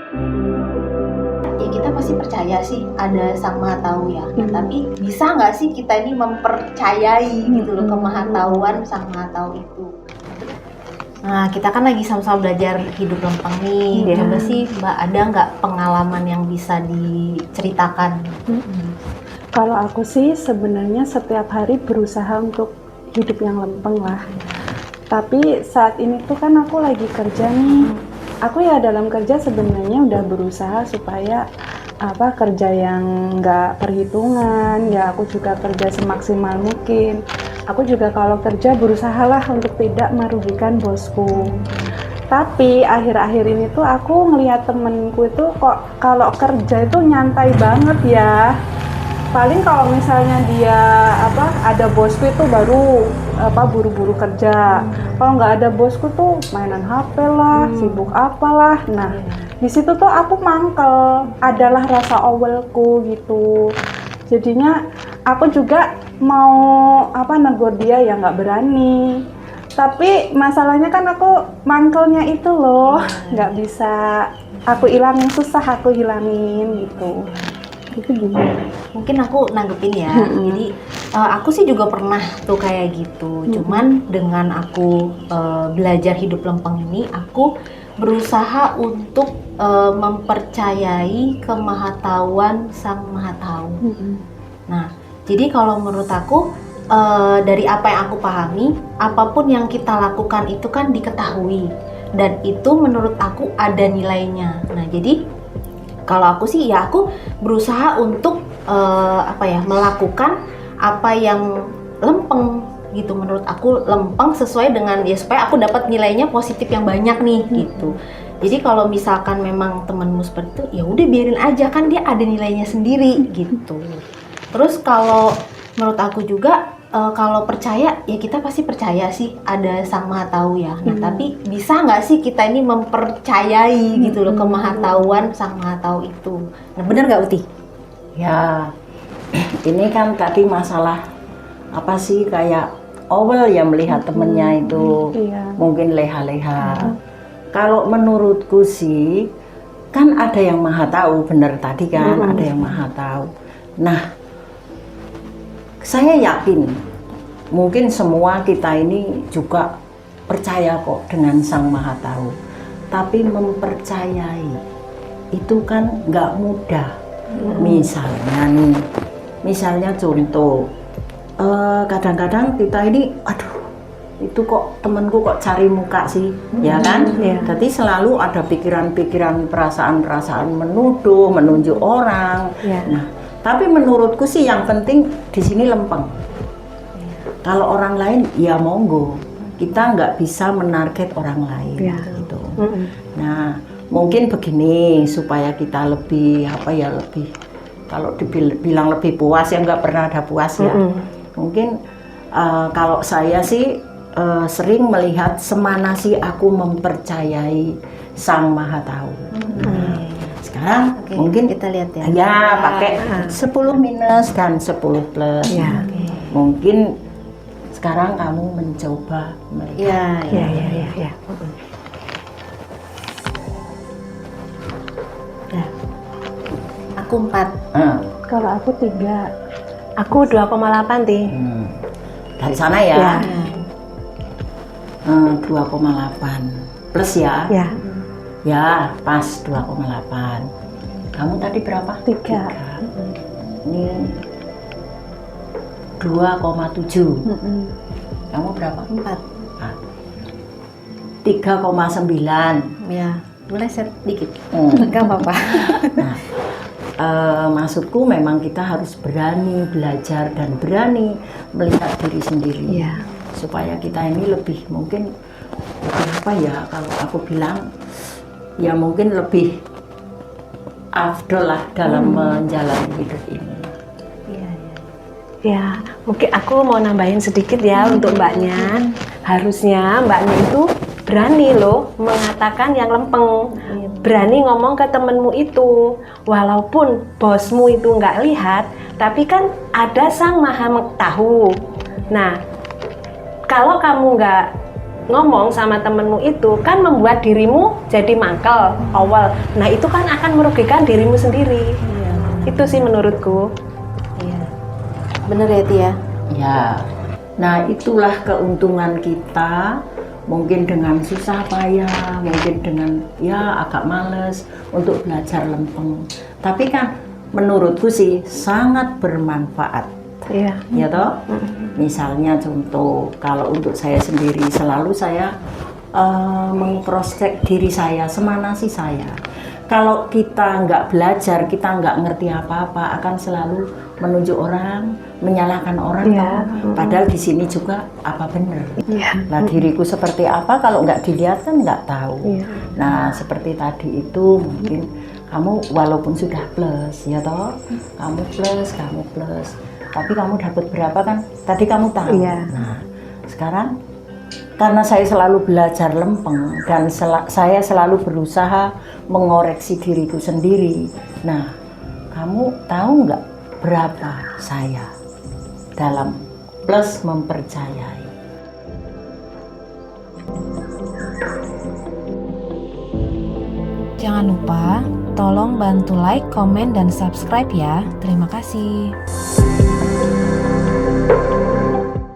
Ya kita pasti percaya sih ada Sang Maha Tahu ya. Nah, tapi bisa nggak sih kita ini mempercayai gitu loh kemahatauan Sang Maha Tahu itu? Nah, kita kan lagi sama-sama belajar hidup lempeng nih. Coba sih Mbak, ada nggak pengalaman yang bisa diceritakan? Kalau aku sih sebenarnya setiap hari berusaha untuk hidup yang lempeng lah. Tapi saat ini tuh kan aku lagi kerja nih. Aku ya dalam kerja sebenarnya udah berusaha supaya kerja yang nggak perhitungan, ya aku juga kerja semaksimal mungkin. Aku juga kalau kerja berusahalah untuk tidak merugikan bosku. Tapi akhir-akhir ini tuh aku ngelihat temenku itu kok kalau kerja itu nyantai banget ya. Paling kalau misalnya dia ada bosku itu baru buru-buru kerja. Kalau nggak ada bosku tuh mainan HP lah, sibuk apalah. Nah, di situ tuh aku mangkel, adalah rasa awelku gitu. Jadinya aku juga mau negur dia ya nggak berani. Tapi masalahnya kan aku mangkelnya itu loh, nggak bisa aku hilangin, susah aku hilangin gitu. Itu gimana? Mungkin aku nanggepin ya. Jadi aku sih juga pernah tuh kayak gitu. Cuman dengan aku belajar hidup lempeng ini, aku berusaha untuk mempercayai kemahatauan Sang Maha Tahu. Nah, jadi kalau menurut aku dari apa yang aku pahami, apapun yang kita lakukan itu kan diketahui dan itu menurut aku ada nilainya. Nah, jadi kalau aku sih ya aku berusaha untuk melakukan apa yang lempeng gitu. Menurut aku lempeng sesuai dengan ya supaya aku dapat nilainya positif yang banyak nih gitu. Jadi kalau misalkan memang temanmu seperti itu, ya udah biarin aja, kan dia ada nilainya sendiri gitu. Terus kalau menurut aku juga kalau percaya ya kita pasti percaya sih ada Sang Maha Tahu ya. Nah, tapi bisa nggak sih kita ini mempercayai gitu loh kemahatauan Sang Maha Tahu itu? Nah, benar nggak Uti? Ya, ini kan tadi masalah apa sih, kayak Owl ya melihat temennya itu mungkin leha-leha. Kalau menurutku sih kan ada yang Maha Tahu, bener tadi kan ada yang Maha Tahu. Nah, saya yakin mungkin semua kita ini juga percaya kok dengan Sang Maha Tahu. Tapi mempercayai itu kan nggak mudah. Misalnya contoh, kadang-kadang kita ini, itu kok temenku kok cari muka sih, ya kan? Jadi selalu ada pikiran-pikiran, perasaan-perasaan menuduh, menunjuk orang. Nah, tapi menurutku sih yang penting di sini lempeng. Kalau orang lain ya monggo, kita nggak bisa menarget orang lain gitu. Nah, mungkin begini supaya kita lebih lebih, kalau dibilang lebih puas ya nggak pernah ada puas ya. Mungkin kalau saya sih sering melihat semana sih aku mempercayai Sang Maha Tahu. Sekarang mungkin kita lihat ya. Ya, pakai 10 minus dan 10 plus. Mungkin sekarang kamu mencoba melihat. Ya. Aku 4. Kalau aku 3. Aku 2,8 Ti. Dari sana ya. 2,8 plus ya. Ya, pas 2,8. Kamu tadi berapa? 3. Ini 2,7. Kamu berapa? 4. 3,9. Ya, meleset dikit. Enggak apa-apa. Nah, maksudku memang kita harus berani belajar dan berani melihat diri sendiri. Supaya kita ini lebih mungkin kalau aku bilang ya mungkin lebih afdol lah dalam menjalani hidup ini. Ya, mungkin aku mau nambahin sedikit ya untuk Mbaknya. Harusnya Mbaknya itu berani loh mengatakan yang lempeng. Berani ngomong ke temenmu itu. Walaupun bosmu itu nggak lihat, tapi kan ada Sang Maha Tahu. Nah, kalau kamu nggak ngomong sama temenmu itu kan membuat dirimu jadi mangkel awal. Nah itu kan akan merugikan dirimu sendiri. Iya. Itu sih menurutku. Iya. Bener ya Tia? Ya, nah itulah keuntungan kita. Mungkin dengan susah payah, mungkin dengan ya agak males untuk belajar lempeng. Tapi kan menurutku sih sangat bermanfaat. Iya. Ya toh? Misalnya contoh, kalau untuk saya sendiri selalu saya meng-cross check diri saya, semana sih saya. Kalau kita nggak belajar, kita nggak ngerti apa-apa, akan selalu menunjuk orang, menyalahkan orang. Iya. Toh. Padahal di sini juga apa benar. Iya. Nah diriku seperti apa kalau nggak dilihat kan nggak tahu. Iya. Nah seperti tadi itu mungkin kamu walaupun sudah plus ya toh, kamu plus, tapi kamu dapat berapa kan? Tadi kamu tahu. Iya. Nah sekarang karena saya selalu belajar lempeng dan saya selalu berusaha mengoreksi diriku sendiri. Nah kamu tahu nggak berapa saya dalam plus mempercayai? Jangan lupa, tolong bantu like, komen, dan subscribe ya. Terima kasih.